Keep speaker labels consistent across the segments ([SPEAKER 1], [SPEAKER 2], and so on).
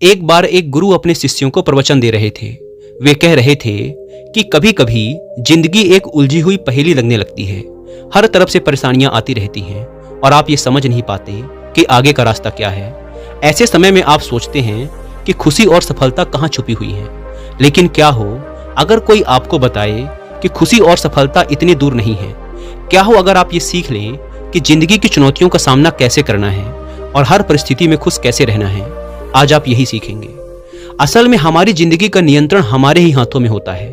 [SPEAKER 1] एक बार एक गुरु अपने शिष्यों को प्रवचन दे रहे थे। वे कह रहे थे कि कभी कभी जिंदगी एक उलझी हुई पहेली लगने लगती है। हर तरफ से परेशानियां आती रहती हैं और आप ये समझ नहीं पाते कि आगे का रास्ता क्या है। ऐसे समय में आप सोचते हैं कि खुशी और सफलता कहाँ छुपी हुई है। लेकिन क्या हो अगर कोई आपको बताए कि खुशी और सफलता इतनी दूर नहीं है। क्या हो अगर आप ये सीख लें कि जिंदगी की चुनौतियों का सामना कैसे करना है और हर परिस्थिति में खुश कैसे रहना है। आज आप यही सीखेंगे। असल में हमारी जिंदगी का नियंत्रण हमारे ही हाथों में होता है।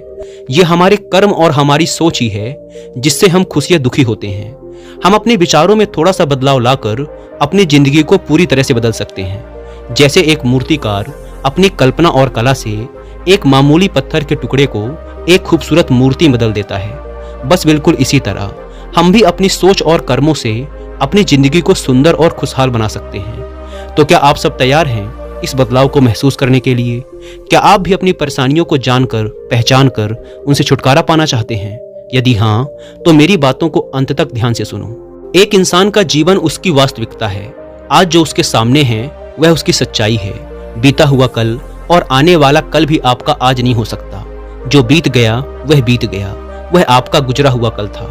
[SPEAKER 1] ये हमारे कर्म और हमारी सोच ही है जिससे हम खुश या दुखी होते हैं। हम अपने विचारों में थोड़ा सा बदलाव लाकर अपनी जिंदगी को पूरी तरह से बदल सकते हैं। जैसे एक मूर्तिकार अपनी कल्पना और कला से एक मामूली पत्थर के टुकड़े को एक खूबसूरत मूर्ति बदल देता है। बस बिल्कुल इसी तरह हम भी अपनी सोच और कर्मों से अपनी जिंदगी को सुंदर और खुशहाल बना सकते हैं। तो क्या आप सब तैयार हैं इस बदलाव को महसूस करने के लिए? क्या आप भी अपनी परेशानियों को जानकर, पहचान कर उनसे छुटकारा पाना चाहते हैं? यदि हाँ, तो मेरी बातों को अंत तक ध्यान से सुनो। एक इंसान का जीवन उसकी वास्तविकता है। आज जो उसके सामने है वह उसकी सच्चाई है। बीता हुआ कल और आने वाला कल भी आपका आज नहीं हो सकता। जो बीत गया वह बीत गया, वह आपका गुजरा हुआ कल था।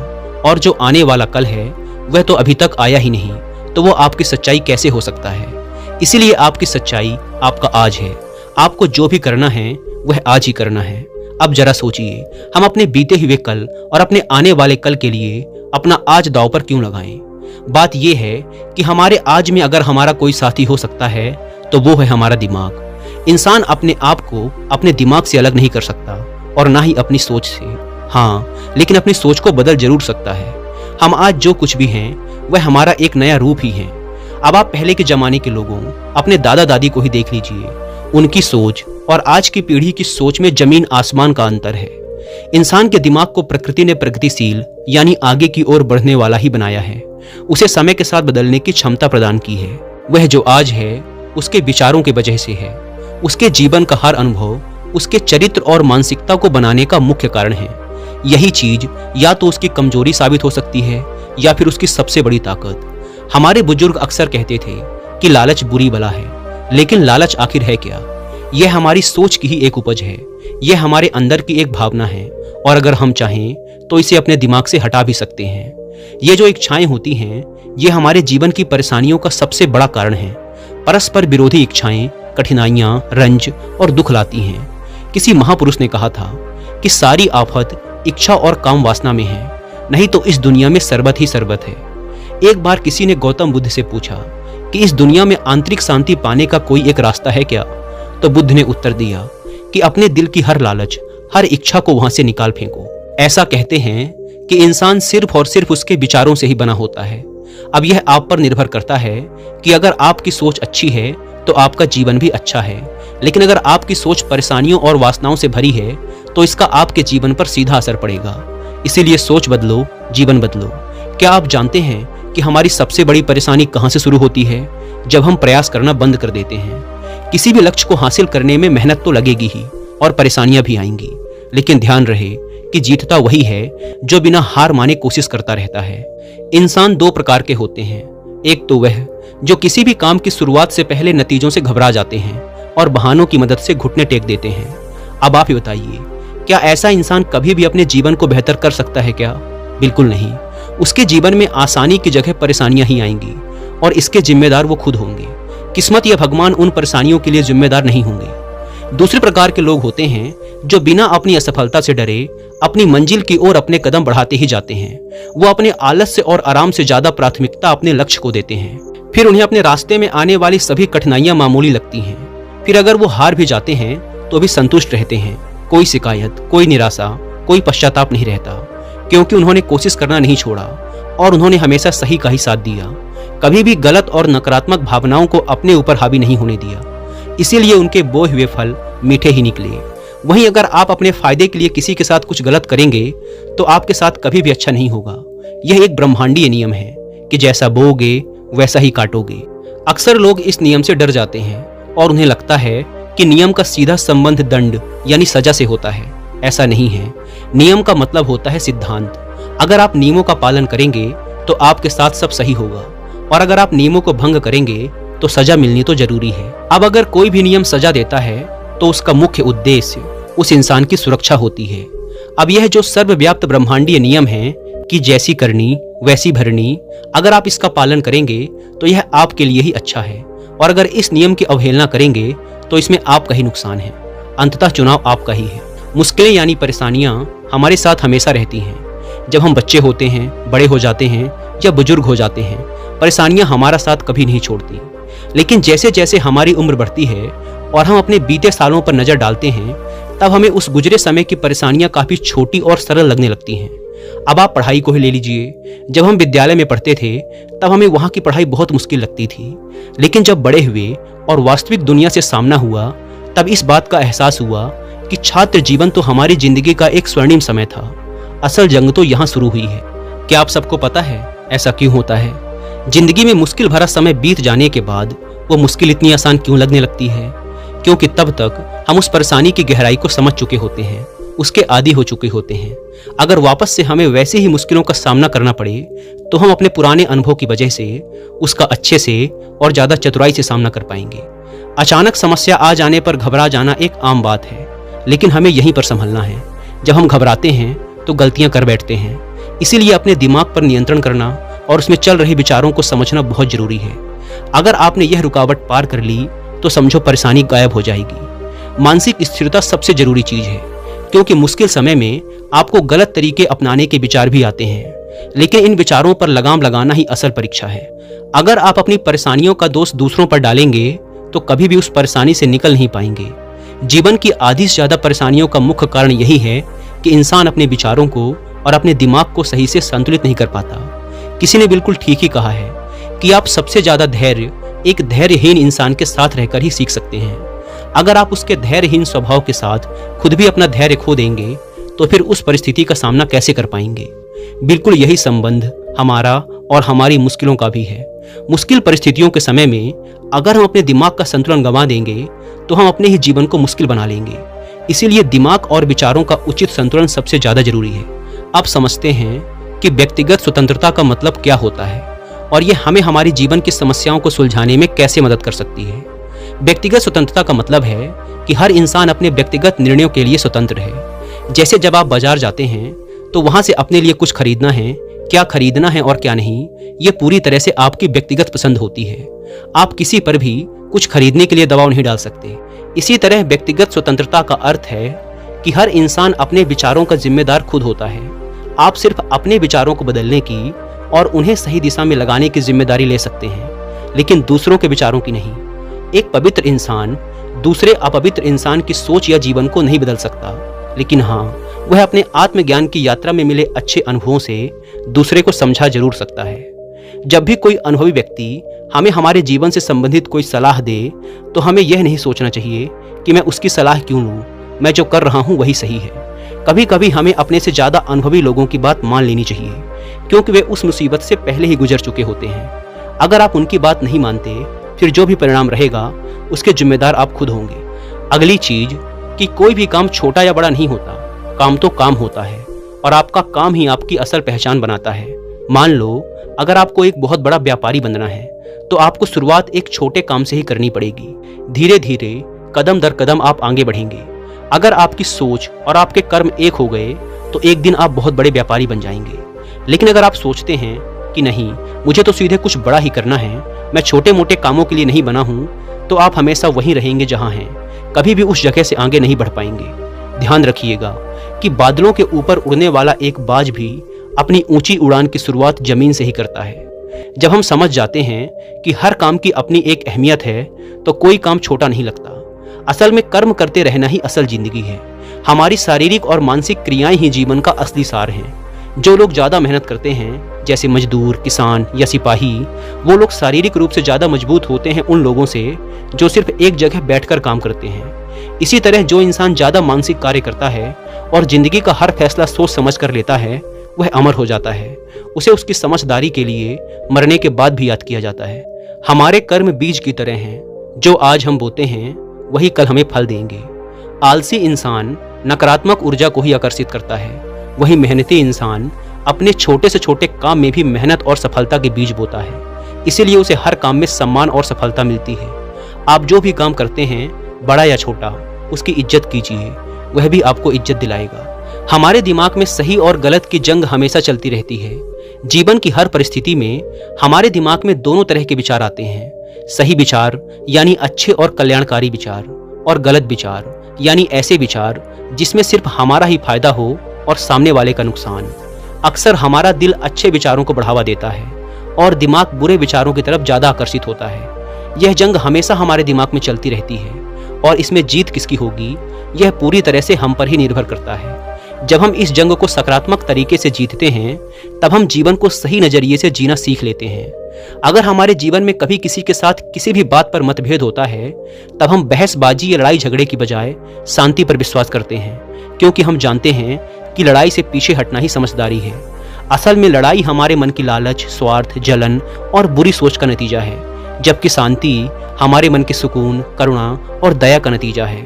[SPEAKER 1] और जो आने वाला कल है वह तो अभी तक आया ही नहीं, तो वो आपकी सच्चाई कैसे हो सकता है? इसीलिए आपकी सच्चाई आपका आज है। आपको जो भी करना है वह आज ही करना है। अब जरा सोचिए, हम अपने बीते हुए कल और अपने आने वाले कल के लिए अपना आज दांव पर क्यों लगाएं? बात यह है कि हमारे आज में अगर हमारा कोई साथी हो सकता है तो वो है हमारा दिमाग। इंसान अपने आप को अपने दिमाग से अलग नहीं कर सकता और ना ही अपनी सोच से। हाँ, लेकिन अपनी सोच को बदल जरूर सकता है। हम आज जो कुछ भी हैं वह हमारा एक नया रूप ही है। अब आप पहले के जमाने के लोगों, अपने दादा दादी को ही देख लीजिए। उनकी सोच और आज की पीढ़ी की सोच में जमीन आसमान का अंतर है। इंसान के दिमाग को प्रकृति ने प्रगतिशील यानी आगे की ओर बढ़ने वाला ही बनाया है। उसे समय के साथ बदलने की क्षमता प्रदान की है। वह जो आज है उसके विचारों के वजह से है। उसके जीवन का हर अनुभव उसके चरित्र और मानसिकता को बनाने का मुख्य कारण है। यही चीज या तो उसकी कमजोरी साबित हो सकती है या फिर उसकी सबसे बड़ी ताकत। हमारे बुजुर्ग अक्सर कहते थे कि लालच बुरी बला है, लेकिन लालच आखिर है क्या? यह हमारी सोच की ही एक उपज है। यह हमारे अंदर की एक भावना है और अगर हम चाहें तो इसे अपने दिमाग से हटा भी सकते हैं। ये जो इच्छाएं होती हैं, ये हमारे जीवन की परेशानियों का सबसे बड़ा कारण है। परस्पर विरोधी इच्छाएं कठिनाइयां, रंज और दुख लाती हैं। किसी महापुरुष ने कहा था कि सारी आफत इच्छा और काम वासना में है, नहीं तो इस दुनिया में सरबत ही सरबत है। एक बार किसी ने गौतम बुद्ध से पूछा कि इस दुनिया में आंतरिक शांति पाने का कोई एक रास्ता है क्या? तो बुद्ध ने उत्तर दिया कि अपने दिल की हर लालच, हर इच्छा को वहां से निकाल फेंको। ऐसा कहते हैं कि इंसान सिर्फ और सिर्फ उसके विचारों से ही बना होता है। अब यह आप पर निर्भर करता है कि अगर आपकी सोच अच्छी है तो आपका जीवन भी अच्छा है, लेकिन अगर आपकी सोच परेशानियों और वासनाओं से भरी है तो इसका आपके जीवन पर सीधा असर पड़ेगा। इसीलिए सोच बदलो, जीवन बदलो। क्या आप जानते हैं कि हमारी सबसे बड़ी परेशानी कहां से शुरू होती है? जब हम प्रयास करना बंद कर देते हैं। किसी भी लक्ष्य को हासिल करने में मेहनत तो लगेगी ही और परेशानियां भी आएंगी, लेकिन ध्यान रहे कि जीतता वही है जो बिना हार माने कोशिश करता रहता है। इंसान दो प्रकार के होते हैं। एक तो वह जो किसी भी काम की शुरुआत से पहले नतीजों से घबरा जाते हैं और बहानों की मदद से घुटने टेक देते हैं। अब आप ही बताइए, क्या ऐसा इंसान कभी भी अपने जीवन को बेहतर कर सकता है क्या? बिल्कुल नहीं। उसके जीवन में आसानी की जगह परेशानियां ही आएंगी और इसके जिम्मेदार वो खुद होंगे। किस्मत या भगवान उन परेशानियों के लिए जिम्मेदार नहीं होंगे। दूसरे प्रकार के लोग होते हैं जो बिना अपनी असफलता से डरे अपनी मंजिल की ओर अपने कदम बढ़ाते ही जाते हैं। वो अपने आलस्य और आराम से ज्यादा प्राथमिकता अपने लक्ष्य को देते हैं। फिर उन्हें अपने रास्ते में आने वाली सभी कठिनाइयां मामूली लगती हैं। फिर अगर वो हार भी जाते हैं तो भी संतुष्ट रहते हैं। कोई शिकायत, कोई निराशा, कोई पश्चाताप नहीं रहता, क्योंकि उन्होंने कोशिश करना नहीं छोड़ा और उन्होंने हमेशा सही का ही साथ दिया। कभी भी गलत और नकारात्मक भावनाओं को अपने ऊपर हावी नहीं होने दिया। इसीलिए उनके बोए हुए फल मीठे ही निकले। वहीं अगर आप अपने फायदे के लिए किसी के साथ कुछ गलत करेंगे तो आपके साथ कभी भी अच्छा नहीं होगा। यह एक ब्रह्मांडीय नियम है कि जैसा बोओगे वैसा ही काटोगे। अक्सर लोग इस नियम से डर जाते हैं और उन्हें लगता है कि नियम का सीधा संबंध दंड यानी सजा से होता है। ऐसा नहीं है। नियम का मतलब होता है सिद्धांत। अगर आप नियमों का पालन करेंगे तो आपके साथ सब सही होगा और अगर आप नियमों को भंग करेंगे तो सजा मिलनी तो जरूरी है। अब अगर कोई भी नियम सजा देता है तो उसका मुख्य उद्देश्य उस इंसान की सुरक्षा होती है। अब यह जो सर्वव्याप्त ब्रह्मांडीय नियम है कि जैसी करनी वैसी भरनी, अगर आप इसका पालन करेंगे तो यह आपके लिए ही अच्छा है, और अगर इस नियम की अवहेलना करेंगे तो इसमें आपका ही नुकसान है। अंततः चुनाव आपका ही है। मुश्किलें यानी परेशानियां हमारे साथ हमेशा रहती हैं। जब हम बच्चे होते हैं, बड़े हो जाते हैं या बुजुर्ग हो जाते हैं, परेशानियां हमारा साथ कभी नहीं छोड़ती। लेकिन जैसे जैसे हमारी उम्र बढ़ती है और हम अपने बीते सालों पर नजर डालते हैं, तब हमें उस गुजरे समय की परेशानियां काफी छोटी और सरल लगने लगती हैं। अब आप पढ़ाई को ही ले लीजिए। जब हम विद्यालय में पढ़ते थे तब हमें वहां की पढ़ाई बहुत मुश्किल लगती थी, लेकिन जब बड़े हुए और वास्तविक दुनिया से सामना हुआ तब इस बात का एहसास हुआ कि छात्र जीवन तो हमारी जिंदगी का एक स्वर्णिम समय था। असल जंग तो यहाँ शुरू हुई है। क्या आप सबको पता है ऐसा क्यों होता है? जिंदगी में मुश्किल भरा समय बीत जाने के बाद वो मुश्किल इतनी आसान क्यों लगने लगती है? क्योंकि तब तक हम उस परेशानी की गहराई को समझ चुके होते हैं, उसके आदी हो चुके होते हैं। अगर वापस से हमें वैसे ही मुश्किलों का सामना करना पड़े तो हम अपने पुराने अनुभव की वजह से उसका अच्छे से और ज्यादा चतुराई से सामना कर पाएंगे। अचानक समस्या आ जाने पर घबरा जाना एक आम बात है, लेकिन हमें यहीं पर संभलना है। जब हम घबराते हैं तो गलतियां कर बैठते हैं। इसीलिए अपने दिमाग पर नियंत्रण करना और उसमें चल रहे विचारों को समझना बहुत जरूरी है। अगर आपने यह रुकावट पार कर ली तो समझो परेशानी गायब हो जाएगी। मानसिक स्थिरता सबसे जरूरी चीज है, क्योंकि मुश्किल समय में आपको गलत तरीके अपनाने के विचार भी आते हैं, लेकिन इन विचारों पर लगाम लगाना ही असल परीक्षा है। अगर आप अपनी परेशानियों का दोष दूसरों पर डालेंगे तो कभी भी उस परेशानी से निकल नहीं पाएंगे। जीवन की आधी से ज्यादा परेशानियों का मुख्य कारण यही है कि इंसान अपने विचारों को और अपने दिमाग को सही से संतुलित नहीं कर पाता। किसी ने बिल्कुल ठीक ही कहा है कि आप सबसे ज्यादा धैर्य एक धैर्यहीन इंसान के साथ रहकर ही सीख सकते हैं। अगर आप उसके धैर्यहीन स्वभाव के साथ खुद भी अपना धैर्य खो देंगे तो फिर उस परिस्थिति का सामना कैसे कर पाएंगे? बिल्कुल यही संबंध हमारा और हमारी मुश्किलों का भी है। मुश्किल परिस्थितियों के समय में अगर हम अपने दिमाग का संतुलन गंवा देंगे तो हम अपने ही जीवन को मुश्किल बना लेंगे। इसीलिए दिमाग और विचारों का उचित संतुलन सबसे ज्यादा जरूरी है। आप समझते हैं कि व्यक्तिगत स्वतंत्रता का मतलब क्या होता है और यह हमें हमारी जीवन की समस्याओं को सुलझाने में कैसे मदद कर सकती है। व्यक्तिगत स्वतंत्रता का मतलब है कि हर इंसान अपने व्यक्तिगत निर्णयों के लिए स्वतंत्र है। जैसे जब आप बाजार जाते हैं तो वहां से अपने लिए कुछ खरीदना है, क्या खरीदना है और क्या नहीं, ये पूरी तरह से आपकी व्यक्तिगत पसंद होती है। आप किसी पर भी कुछ खरीदने के लिए दबाव नहीं डाल सकते। इसी तरह व्यक्तिगत स्वतंत्रता का अर्थ है कि हर इंसान अपने विचारों का जिम्मेदार खुद होता है। आप सिर्फ अपने विचारों को बदलने की और उन्हें सही दिशा में लगाने की जिम्मेदारी ले सकते हैं, लेकिन दूसरों के विचारों की नहीं। एक पवित्र इंसान दूसरे अपवित्र इंसान की सोच या जीवन को नहीं बदल सकता, लेकिन हाँ, वह अपने आत्मज्ञान की यात्रा में मिले अच्छे अनुभवों से दूसरे को समझा जरूर सकता है। जब भी कोई अनुभवी व्यक्ति हमें हमारे जीवन से संबंधित कोई सलाह दे तो हमें यह नहीं सोचना चाहिए कि मैं उसकी सलाह क्यों लूं, मैं जो कर रहा हूं वही सही है। कभी कभी हमें अपने से ज्यादा अनुभवी लोगों की बात मान लेनी चाहिए, क्योंकि वे उस मुसीबत से पहले ही गुजर चुके होते हैं। अगर आप उनकी बात नहीं मानते फिर जो भी परिणाम रहेगा उसके जिम्मेदार आप खुद होंगे। अगली चीज कि कोई भी काम छोटा या बड़ा नहीं होता, काम तो काम होता है और आपका काम ही आपकी असल पहचान बनाता है। मान लो अगर आपको एक बहुत बड़ा व्यापारी बनना है तो आपको शुरुआत एक छोटे काम से ही करनी पड़ेगी। धीरे धीरे कदम दर कदम आप आगे बढ़ेंगे। अगर आपकी सोच और आपके कर्म एक हो गए तो एक दिन आप बहुत बड़े व्यापारी बन जाएंगे। लेकिन अगर आप सोचते हैं कि नहीं, मुझे तो सीधे कुछ बड़ा ही करना है, मैं छोटे मोटे कामों के लिए नहीं बना हूं, तो आप हमेशा वहीं रहेंगे जहां हैं, कभी भी उस जगह से आगे नहीं बढ़ पाएंगे। ध्यान रखिएगा कि बादलों के ऊपर उड़ने वाला एक बाज भी अपनी ऊंची उड़ान की शुरुआत जमीन से ही करता है। जब हम समझ जाते हैं कि हर काम की अपनी एक अहमियत है तो कोई काम छोटा नहीं लगता। असल में कर्म करते रहना ही असल जिंदगी है। हमारी शारीरिक और मानसिक क्रियाएं ही जीवन का असली सार हैं। जो लोग ज्यादा मेहनत करते हैं, जैसे मजदूर, किसान या सिपाही, वो लोग शारीरिक रूप से ज्यादा मजबूत होते हैं उन लोगों से जो सिर्फ एक जगह बैठकर काम करते हैं। इसी तरह जो इंसान ज्यादा मानसिक कार्य करता है और जिंदगी का हर फैसला सोच समझ कर लेता है, वह अमर हो जाता है। उसे उसकी समझदारी के लिए मरने के बाद भी याद किया जाता है। हमारे कर्म बीज की तरह हैं, जो आज हम बोते हैं वही कल हमें फल देंगे। आलसी इंसान नकारात्मक ऊर्जा को ही आकर्षित करता है, वही मेहनती इंसान अपने छोटे से छोटे काम में भी मेहनत और सफलता के बीज बोता है। इसीलिए उसे हर काम में सम्मान और सफलता मिलती है। आप जो भी काम करते हैं, बड़ा या छोटा, उसकी इज्जत कीजिए, वह भी आपको इज्जत दिलाएगा। हमारे दिमाग में सही और गलत की जंग हमेशा चलती रहती है। जीवन की हर परिस्थिति में हमारे दिमाग में दोनों तरह के विचार आते हैं। सही विचार यानी अच्छे और कल्याणकारी विचार, और गलत विचार यानी ऐसे विचार जिसमें सिर्फ हमारा ही फायदा हो और सामने वाले का नुकसान। अक्सर हमारा दिल अच्छे विचारों को बढ़ावा देता है और दिमाग बुरे विचारों की तरफ ज्यादा आकर्षित होता है। यह जंग हमेशा हमारे दिमाग में चलती रहती है और इसमें जीत किसकी होगी, यह पूरी तरह से हम पर ही निर्भर करता है। जब हम इस जंग को सकारात्मक तरीके से जीतते हैं, तब हम जीवन को सही नजरिए से जीना सीख लेते हैं। अगर हमारे जीवन में कभी किसी के साथ किसी भी बात पर मतभेद होता है, तब हम बहसबाजी या लड़ाई झगड़े की बजाय शांति पर विश्वास करते हैं, क्योंकि हम जानते हैं कि लड़ाई से पीछे हटना ही समझदारी है। असल में लड़ाई हमारे मन की लालच, स्वार्थ, जलन और बुरी सोच का नतीजा है, जबकि शांति हमारे मन के सुकून, करुणा और दया का नतीजा है।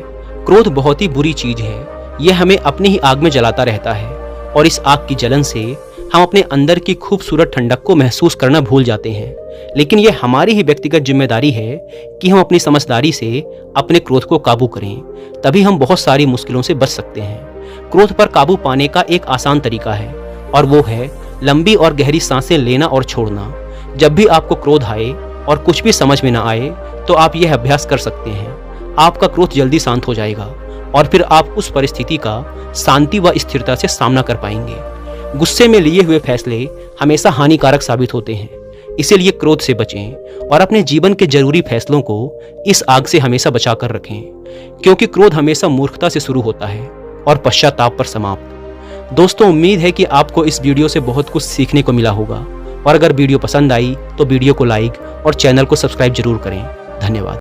[SPEAKER 1] क्रोध बहुत ही बुरी चीज है। यह हमें अपनी ही आग में जलाता रहता है और इस आग की जलन से हम अपने अंदर की खूबसूरत ठंडक को महसूस करना भूल जाते हैं। लेकिन यह हमारी ही व्यक्तिगत जिम्मेदारी है कि हम अपनी समझदारी से अपने क्रोध को काबू करें, तभी हम बहुत सारी मुश्किलों से बच सकते हैं। क्रोध पर काबू पाने का एक आसान तरीका है और वो है लंबी और गहरी सांसें लेना और छोड़ना। जब भी आपको क्रोध आए और कुछ भी समझ में ना आए, तो आप यह अभ्यास कर सकते हैं। आपका क्रोध जल्दी शांत हो जाएगा और फिर आप उस परिस्थिति का शांति व स्थिरता से सामना कर पाएंगे। गुस्से में लिए हुए फैसले हमेशा हानिकारक साबित होते हैं, इसीलिए क्रोध से बचें और अपने जीवन के जरूरी फैसलों को इस आग से हमेशा बचा कर रखें, क्योंकि क्रोध हमेशा मूर्खता से शुरू होता है और पश्चाताप पर समाप्त। दोस्तों, उम्मीद है कि आपको इस वीडियो से बहुत कुछ सीखने को मिला होगा और अगर वीडियो पसंद आई तो वीडियो को लाइक और चैनल को सब्सक्राइब जरूर करें। धन्यवाद।